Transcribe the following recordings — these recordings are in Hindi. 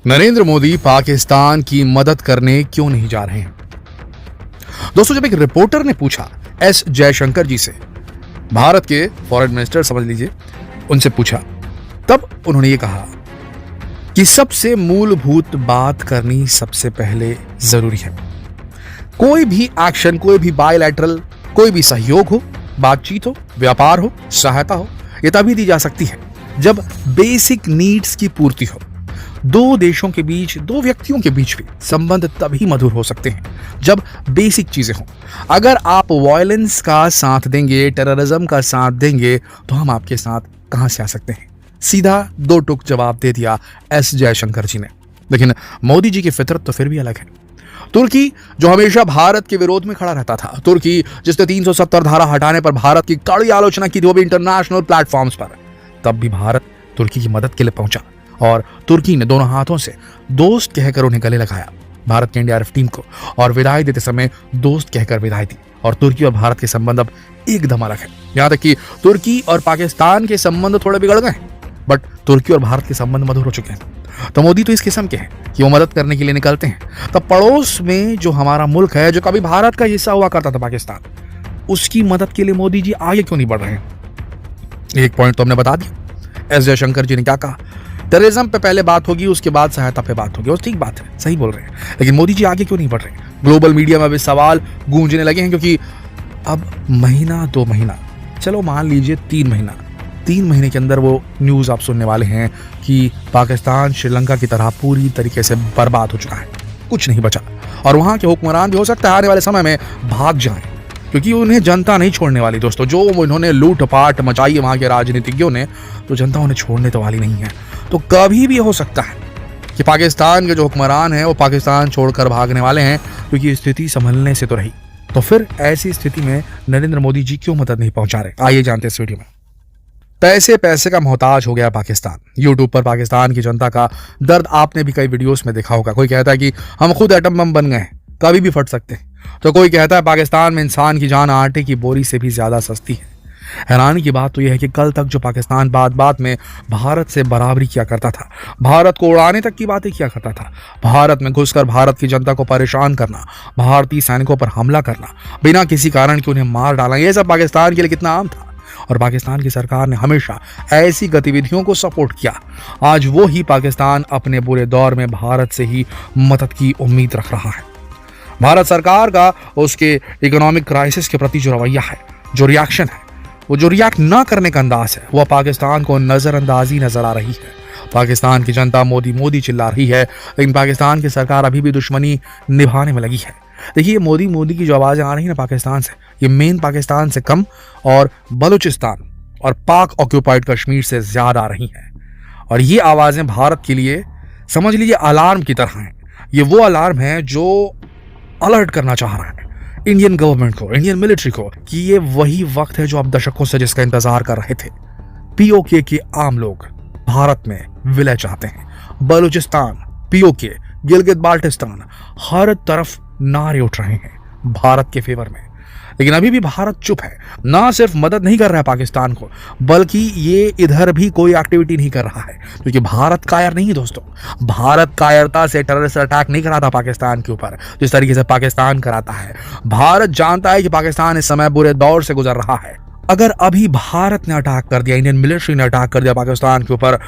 नरेंद्र मोदी पाकिस्तान की मदद करने क्यों नहीं जा रहे हैं? दोस्तों, जब एक रिपोर्टर ने पूछा एस जयशंकर जी से, भारत के फॉरेन मिनिस्टर समझ लीजिए, उनसे पूछा, तब उन्होंने ये कहा कि सबसे मूलभूत बात करनी सबसे पहले जरूरी है। कोई भी एक्शन, कोई भी बायलैटरल, कोई भी सहयोग हो, बातचीत हो, व्यापार हो, सहायता हो, यह तभी दी जा सकती है जब बेसिक नीड्स की पूर्ति हो। दो देशों के बीच, दो व्यक्तियों के बीच भी संबंध तभी मधुर हो सकते हैं जब बेसिक चीजें हों। अगर आप वायलेंस का साथ देंगे, टेररिज्म का साथ देंगे, तो हम आपके साथ कहां से आ सकते हैं? सीधा दो टुक जवाब दे दिया एस जयशंकर जी ने। लेकिन मोदी जी की फितरत तो फिर भी अलग है। तुर्की, जो हमेशा भारत के विरोध में खड़ा रहता था, तुर्की जिसने 370 धारा हटाने पर भारत की कड़ी आलोचना की थी, वो भी इंटरनेशनल प्लेटफॉर्म्स पर, तब भी भारत तुर्की की मदद के लिए पहुंचा और तुर्की ने दोनों हाथों से दोस्त कहकर उन्हें गले लगाया, भारत के एनडीआरएफ टीम को, और विदाई देते समय दोस्त कहकर विदाई दी। और तुर्की और भारत के संबंध अब एकदम अलग है। यहां तक कि तुर्की और पाकिस्तान के संबंध थोड़े बिगड़ गए, बट तुर्की और भारत के संबंध मधुर हो चुके हैं। तो मोदी तो इस किस्म के हैं कि वो मदद करने के लिए निकलते हैं, तो पड़ोस में जो हमारा मुल्क है, जो कभी भारत का हिस्सा हुआ करता था पाकिस्तान, उसकी मदद के लिए मोदी जी आगे क्यों नहीं बढ़ रहे हैं? एक पॉइंट तो हमने बता दिया। एस जयशंकर जी ने क्या कहा, टेररिज्म पे पहले बात होगी, उसके बाद सहायता पे बात होगी। और ठीक बात है, सही बोल रहे हैं, लेकिन मोदी जी आगे क्यों नहीं बढ़ रहे? ग्लोबल मीडिया में भी सवाल गूंजने लगे हैं, क्योंकि अब महीना, 2 महीना, चलो मान लीजिए 3 महीने के अंदर वो न्यूज आप सुनने वाले हैं कि पाकिस्तान श्रीलंका की तरह पूरी तरीके से बर्बाद हो चुका है, कुछ नहीं बचा। और वहां के हुक्मरान भी हो सकता है आने वाले समय में भाग जाएं, क्योंकि उन्हें जनता नहीं छोड़ने वाली। दोस्तों, जो उन्होंने लूटपाट मचाई है वहां के राजनीतिज्ञों ने, तो जनता उन्हें छोड़ने तो वाली नहीं है। तो कभी भी हो सकता है कि पाकिस्तान के जो हुक्मरान हैं वो पाकिस्तान छोड़कर भागने वाले हैं, क्योंकि स्थिति संभलने से तो रही। तो फिर ऐसी स्थिति में नरेंद्र मोदी जी क्यों मदद नहीं पहुंचा रहे? आइए जानते हैं इस वीडियो में। पैसे का मोहताज हो गया पाकिस्तान। यूट्यूब पर पाकिस्तान की जनता का दर्द आपने भी कई वीडियोस में देखा होगा। कोई कहता है कि हम खुद एटम बम बन गए हैं, कभी भी फट सकते हैं। तो कोई कहता है पाकिस्तान में इंसान की जान आटे की बोरी से भी ज्यादा सस्ती है। हैरानी की बात तो यह है कि कल तक जो पाकिस्तान बात में भारत से बराबरी किया करता था, भारत को उड़ाने तक की बातें किया करता था, भारत में घुसकर भारत की जनता को परेशान करना, भारतीय सैनिकों पर हमला करना, बिना किसी कारण के उन्हें मार डालना, यह सब पाकिस्तान के लिए कितना आम था। और पाकिस्तान की सरकार ने हमेशा ऐसी गतिविधियों को सपोर्ट किया। आज वो ही पाकिस्तान अपने बुरे दौर में भारत से ही मदद की उम्मीद रख रहा है। भारत सरकार का उसके इकोनॉमिक क्राइसिस के प्रति जो रवैया है, जो रिएक्शन है, वो जो रिएक्ट ना करने का अंदाज है, वह पाकिस्तान को नजरअंदाजी नजर आ रही है। पाकिस्तान की जनता मोदी मोदी चिल्ला रही है, लेकिन पाकिस्तान की सरकार अभी भी दुश्मनी निभाने में लगी है। देखिए, मोदी मोदी की जो आवाजें आ रही है ना पाकिस्तान से, ये मेन पाकिस्तान से कम और बलूचिस्तान और पाक ऑक्यूपाइड कश्मीर से ज्यादा आ रही हैं। और ये आवाजें भारत के लिए समझ लीजिए अलार्म की तरह हैं। ये वो अलार्म है जो अलर्ट करना चाह रहा है इंडियन गवर्नमेंट को, इंडियन मिलिट्री को, कि ये वही वक्त है जो आप दशकों से जिसका इंतजार कर रहे थे। पीओके के आम लोग भारत में विलय चाहते हैं। बलूचिस्तान, पीओके, गिलगित बाल्टिस्तान, हर तरफ नारे उठ रहे हैं भारत के फेवर में। लेकिन अभी भी भारत चुप है। ना सिर्फ मदद नहीं कर रहा है पाकिस्तान को, बल्कि ये इधर भी कोई एक्टिविटी नहीं कर रहा है, क्योंकि भारत कायर नहीं है दोस्तों। भारत कायरता से टेररिस्ट अटैक नहीं कराता पाकिस्तान के ऊपर जिस तरीके से पाकिस्तान कराता है। भारत जानता है कि पाकिस्तान इस समय बुरे दौर से गुजर रहा है। अगर अभी भारत ने अटैक कर दिया, इंडियन मिलिट्री ने अटैक कर दिया पाकिस्तान के ऊपर,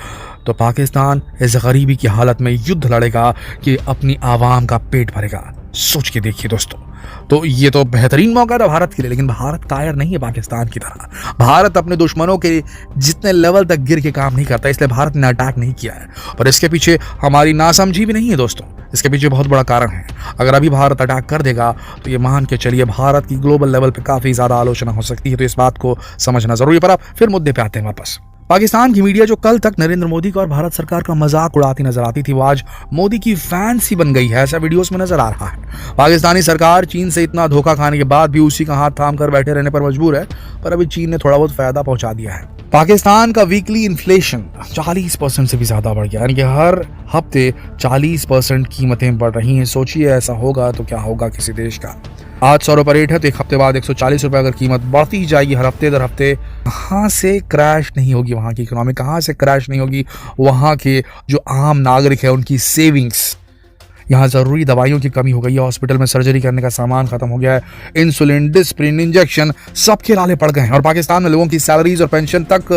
तो पाकिस्तान इस गरीबी की हालत में युद्ध लड़ेगा कि अपनी आवाम का पेट भरेगा। सोच के देखिए दोस्तों। तो ये तो बेहतरीन मौका था भारत के लिए, लेकिन भारत कायर नहीं है पाकिस्तान की तरह। भारत अपने दुश्मनों के जितने लेवल तक गिर के काम नहीं करता, इसलिए भारत ने अटैक नहीं किया है। और इसके पीछे हमारी नासमझी भी नहीं है दोस्तों, इसके पीछे बहुत बड़ा कारण है। अगर अभी भारत अटैक कर देगा तो ये मान के चलिए भारत की ग्लोबल लेवल पे काफी ज्यादा आलोचना हो सकती है। तो इस बात को समझना जरूरी है। पर अब फिर मुद्दे पे आते हैं वापस। पाकिस्तान की मीडिया जो कल तक नरेंद्र मोदी का और भारत सरकार का मजाक उड़ाती नजर आती थी, वो आज मोदी की फैन सी बन गई है, ऐसा वीडियोस में नजर आ रहा है। पाकिस्तानी सरकार चीन से इतना धोखा खाने के बाद भी उसी का हाथ थाम कर बैठे रहने पर मजबूर है, पर अभी चीन ने थोड़ा बहुत फायदा पहुंचा दिया है। पाकिस्तान का वीकली इन्फ्लेशन 40% से भी ज्यादा बढ़ गया, यानी कि हर हफ्ते 40% कीमतें बढ़ रही हैं। सोचिए ऐसा होगा तो क्या होगा किसी देश का। आज 100 रुपये रेट है तो एक हफ्ते बाद 140 रुपये अगर कीमत बढ़ती ही जाएगी हर हफ्ते दर हफ्ते, कहाँ से क्रैश नहीं होगी वहाँ की इकोनॉमी, कहाँ से क्रैश नहीं होगी वहाँ के जो आम नागरिक है उनकी सेविंग्स। यहाँ ज़रूरी दवाइयों की कमी हो गई है, हॉस्पिटल में सर्जरी करने का सामान खत्म हो गया है, इंसुलिन, डिस्प्रिन, इंजेक्शन सबके लाले पड़ गए हैं और पाकिस्तान में लोगों की सैलरीज और पेंशन तक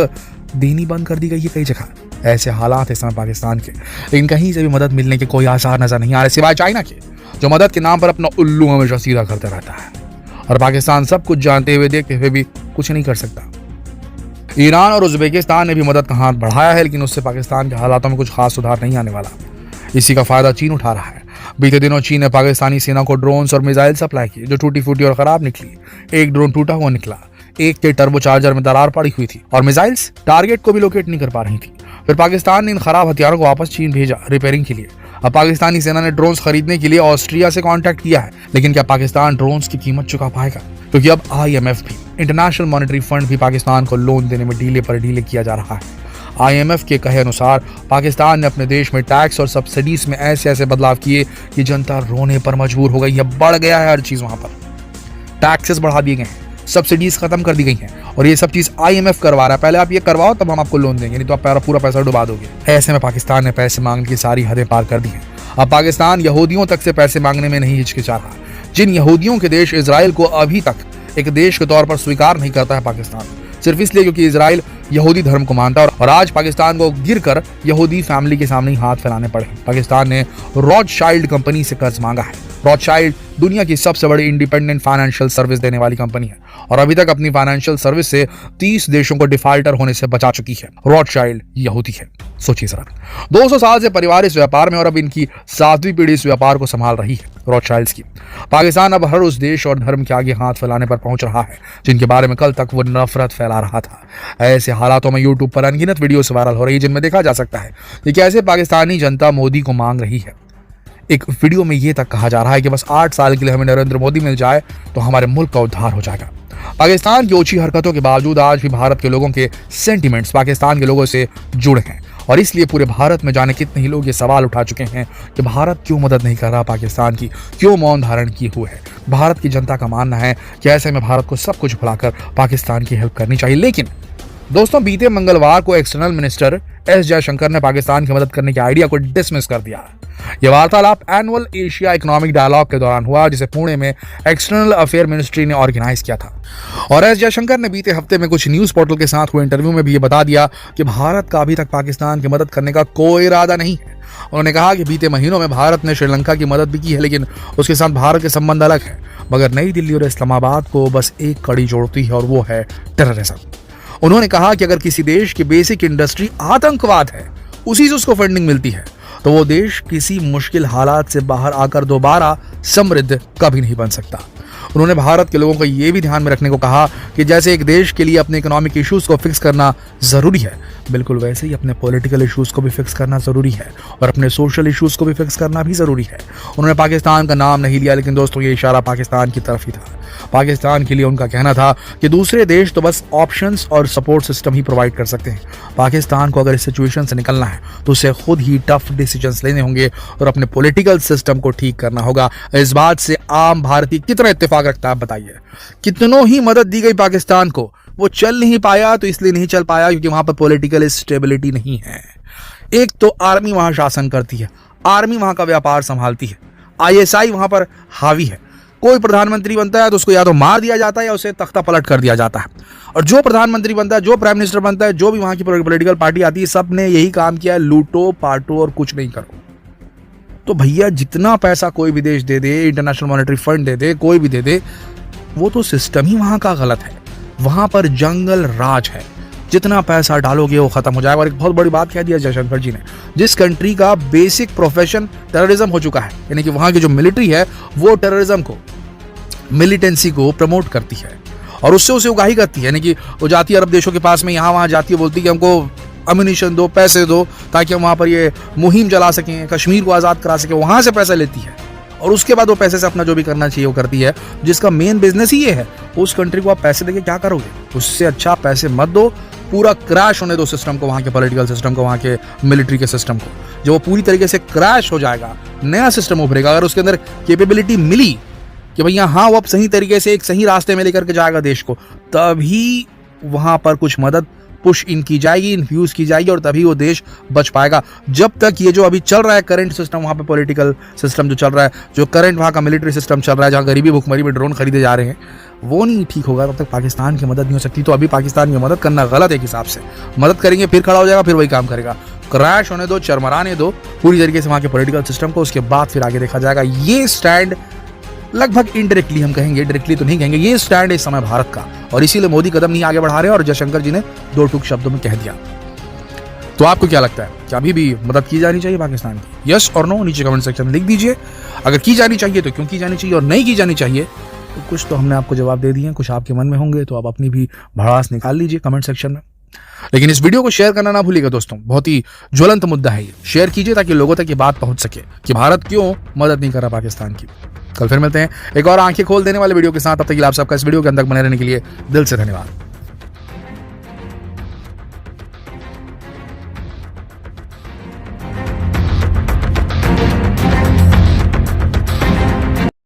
देनी बंद कर दी गई है कई जगह। ऐसे हालात है इस समय पाकिस्तान के, लेकिन कहीं से भी मदद मिलने के कोई आसार नजर नहीं आ रहे सिवाय चाइना के, जो मदद के नाम पर अपना उल्लू हमेशा सीधा करता रहता है और पाकिस्तान सब कुछ जानते हुए देखते हुए भी कुछ नहीं कर सकता। ईरान और उज्बेकिस्तान ने भी मदद का हाथ बढ़ाया है, लेकिन उससे पाकिस्तान के हालातों में कुछ खास सुधार नहीं आने वाला। इसी का फायदा चीन उठा रहा है। बीते दिनों चीन ने पाकिस्तानी सेना को ड्रोन्स और मिसाइल सप्लाई की जो टूटी फूटी और खराब निकली। एक ड्रोन टूटा हुआ निकला, एक के टर्बोचार्जर में दरार पड़ी हुई थी और मिसाइल्स टारगेट को भी लोकेट नहीं कर पा रही थी। फिर पाकिस्तान ने इन खराब हथियारों को वापस चीन भेजा रिपेयरिंग के लिए। अब पाकिस्तानी सेना ने ड्रोन्स खरीदने के लिए ऑस्ट्रिया से कांटेक्ट किया है, लेकिन क्या पाकिस्तान ड्रोन्स की कीमत चुका पाएगा? क्योंकि अब IMF भी, इंटरनेशनल मॉनेटरी फंड भी पाकिस्तान को लोन देने में ढीले पर ढीले किया जा रहा है। IMF के कहे अनुसार पाकिस्तान ने अपने देश में टैक्स और सब्सिडीज में ऐसे ऐसे बदलाव किए कि जनता रोने पर मजबूर हो गई है। बढ़ गया है हर चीज, वहां पर टैक्सेस बढ़ा दिए गए हैं, सब्सिडीज खत्म कर दी गई हैं और ये सब चीज IMF करवा रहा है। पहले आप ये करवाओ तब हम आपको लोन देंगे, नहीं तो आप पूरा पैसा डुबा दोगे। ऐसे में पाकिस्तान ने पैसे मांगने की सारी हदें पार कर दी हैं। अब पाकिस्तान यहूदियों तक से पैसे मांगने में नहीं हिचकिचा रहा। जिन यहूदियों के देश इजराइल को अभी तक एक देश के तौर पर स्वीकार नहीं करता है पाकिस्तान, सिर्फ इसलिए क्योंकि इजराइल यहूदी धर्म को मानता है और आज पाकिस्तान को गिरकर यहूदी फैमिली के सामने ही हाथ फैलाने पड़े। पाकिस्तान ने रॉथशाइल्ड कंपनी से कर्ज मांगा है। रॉथशाइल्ड दुनिया की सबसे बड़ी इंडिपेंडेंट फाइनेंशियल सर्विस देने वाली कंपनी है और अभी तक अपनी फाइनेंशियल सर्विस से 30 देशों को डिफॉल्टर होने से बचा चुकी है। रॉथशाइल्ड यहूदी है, सोचिए जरा। 200 साल से परिवार इस व्यापार में और अब इनकी 7वीं पीढ़ी इस व्यापार को संभाल रही है, रॉथशाइल्ड्स की। पाकिस्तान अब हर उस देश और धर्म के आगे हाथ फैलाने पर पहुंच रहा है जिनके बारे में कल तक वो नफरत फैला रहा था। ऐसे हालातों में यूट्यूब पर अनगिनत वीडियोस वायरल हो रही है जिनमें देखा जा सकता है कि कैसे पाकिस्तानी जनता मोदी को मांग रही है। एक वीडियो में ये तक कहा जा रहा है कि बस 8 साल के लिए हमें नरेंद्र मोदी मिल जाए तो हमारे मुल्क का उद्धार हो जाएगा। पाकिस्तान की ओछी हरकतों के बावजूद आज भी भारत के लोगों के सेंटिमेंट्स पाकिस्तान के लोगों से जुड़े हैं और इसलिए पूरे भारत में जाने कितने ही लोग ये सवाल उठा चुके हैं कि भारत क्यों मदद नहीं कर रहा पाकिस्तान की, क्यों मौन धारण किए हुए है। भारत की जनता का मानना है कि ऐसे में भारत को सब कुछ भुलाकर पाकिस्तान की हेल्प करनी चाहिए। लेकिन दोस्तों, बीते मंगलवार को एक्सटर्नल मिनिस्टर एस जयशंकर ने पाकिस्तान की मदद करने के आइडिया को डिसमिस कर दिया। यह वार्तालाप एनुअल एशिया इकोनॉमिक डायलॉग के दौरान हुआ जिसे पुणे में एक्सटर्नल अफेयर मिनिस्ट्री ने ऑर्गेनाइज किया था और एस जयशंकर ने बीते हफ्ते में कुछ न्यूज पोर्टल के साथ हुए इंटरव्यू में भी ये बता दिया कि भारत का अभी तक पाकिस्तान की मदद करने का कोई इरादा नहीं है। उन्होंने कहा कि बीते महीनों में भारत ने श्रीलंका की मदद भी की है, लेकिन उसके साथ भारत के संबंध अलग है। मगर नई दिल्ली और इस्लामाबाद को बस एक कड़ी जोड़ती है और वो है टेररिज्म। उन्होंने कहा कि अगर किसी देश की बेसिक इंडस्ट्री आतंकवाद है, उसी से उसको फंडिंग मिलती है, तो वो देश किसी मुश्किल हालात से बाहर आकर दोबारा समृद्ध कभी नहीं बन सकता। उन्होंने भारत के लोगों को ये भी ध्यान में रखने को कहा कि जैसे एक देश के लिए अपने इकोनॉमिक इश्यूज को फिक्स करना जरूरी है, बिल्कुल वैसे ही अपने पॉलिटिकल इश्यूज को भी फिक्स करना जरूरी है और अपने सोशल इश्यूज को भी फिक्स करना भी जरूरी है। उन्होंने पाकिस्तान का नाम नहीं लिया, लेकिन दोस्तों ये इशारा पाकिस्तान की तरफ ही था। पाकिस्तान के लिए उनका कहना था कि दूसरे देश तो बस ऑप्शंस और सपोर्ट सिस्टम ही प्रोवाइड कर सकते हैं। पाकिस्तान को अगर इस सिचुएशन से निकलना है तो उसे खुद ही टफ डिसीजंस लेने होंगे और अपने पॉलिटिकल सिस्टम को ठीक करना होगा। इस बात से आम भारतीय कितना इत्तेफाक रखता है बताइए। कितनों ही मदद दी गई पाकिस्तान को, वो चल नहीं पाया तो इसलिए नहीं चल पाया क्योंकि वहां पर पॉलिटिकल स्टेबिलिटी नहीं है। एक तो आर्मी वहां शासन करती है, आर्मी वहां का व्यापार संभालती है, ISI वहां पर हावी है। कोई प्रधानमंत्री बनता है तो उसको या तो मार दिया जाता है या उसे तख्ता पलट कर दिया जाता है। और जो प्रधानमंत्री बनता है, जो प्राइम मिनिस्टर बनता है, जो भी वहां की पॉलिटिकल पार्टी आती है, सब ने यही काम किया है, लूटो पाटो और कुछ नहीं करो। तो भैया जितना पैसा कोई भी देश दे दे, इंटरनेशनल मॉनेटरी फंड दे दे, कोई भी दे दे, वो तो सिस्टम ही वहां का गलत है। वहां पर जंगल राज है, जितना पैसा डालोगे वो खत्म हो जाएगा। और एक बहुत बड़ी बात कह दिया जयशंकर जी ने, जिस कंट्री का बेसिक प्रोफेशन टेररिज्म हो चुका है, यानी कि वहां की जो मिलिट्री है वो टेररिज्म को, मिलिटेंसी को प्रमोट करती है और उससे उसे उगाही करती है। यानी कि वो जाती है अरब देशों के पास में, यहाँ वहाँ जाती है, बोलती है कि हमको अम्यूनिशन दो, पैसे दो, ताकि हम वहाँ पर ये मुहिम चला सकें, कश्मीर को आज़ाद करा सकें। वहाँ से पैसा लेती है और उसके बाद वो पैसे से अपना जो भी करना चाहिए वो करती है, जिसका मेन बिजनेस ही ये है। उस कंट्री को आप पैसे देके क्या करोगे? उससे अच्छा पैसे मत दो, पूरा क्रैश होने दो सिस्टम को, वहाँ के पॉलिटिकल सिस्टम को, वहाँ के मिलिट्री के सिस्टम को। जब वो पूरी तरीके से क्रैश हो जाएगा, नया सिस्टम उभरेगा। अगर उसके अंदर कैपेबिलिटी मिली कि भैया हाँ वो अब सही तरीके से एक सही रास्ते में लेकर के जाएगा देश को, तभी वहां पर कुछ मदद पुश इन की जाएगी, इन्फ्यूज की जाएगी, और तभी वो देश बच पाएगा। जब तक ये जो अभी चल रहा है करंट सिस्टम, वहां पे पॉलिटिकल सिस्टम जो चल रहा है, जो करंट वहां का मिलिट्री सिस्टम चल रहा है, जहां गरीबी भुखमरी में ड्रोन खरीदे जा रहे हैं, वो नहीं ठीक होगा, तब तक पाकिस्तान की मदद नहीं हो सकती। तो अभी पाकिस्तान की मदद करना गलत है एक हिसाब से। मदद करेंगे फिर खड़ा हो जाएगा, फिर वही काम करेगा। क्रैश होने दो, चरमराने दो पूरी तरीके से वहां के पॉलिटिकल सिस्टम को, उसके बाद फिर आगे देखा जाएगा। ये स्टैंड लगभग इनडायरेक्टली हम कहेंगे, डायरेक्टली तो नहीं कहेंगे, ये स्टैंड इस समय भारत का, और इसीलिए मोदी कदम नहीं आगे बढ़ा रहे, और जयशंकर जी ने दो टूक शब्दों में कह दिया। तो आपको क्या लगता है कि अभी भी मदद की जानी चाहिए पाकिस्तान की? यस और नो नीचे कमेंट सेक्शन में लिख दीजिए। अगर की जानी चाहिए तो क्यों की जानी चाहिए, और नहीं की जानी चाहिए तो कुछ तो हमने आपको जवाब दे दिए, कुछ आपके मन में होंगे तो आप अपनी भी भड़ास निकाल लीजिए कमेंट सेक्शन में। लेकिन इस वीडियो को शेयर करना ना भूलिएगा दोस्तों, बहुत ही ज्वलंत मुद्दा है ये। शेयर कीजिए ताकि लोगों तक ये बात पहुंच सके कि भारत क्यों मदद नहीं कर रहा पाकिस्तान की। कल फिर मिलते हैं एक और आंखें खोल देने वाले वीडियो के साथ। तब तक के लिए आप सबका इस वीडियो के अंदर बने रहने के लिए दिल से धन्यवाद।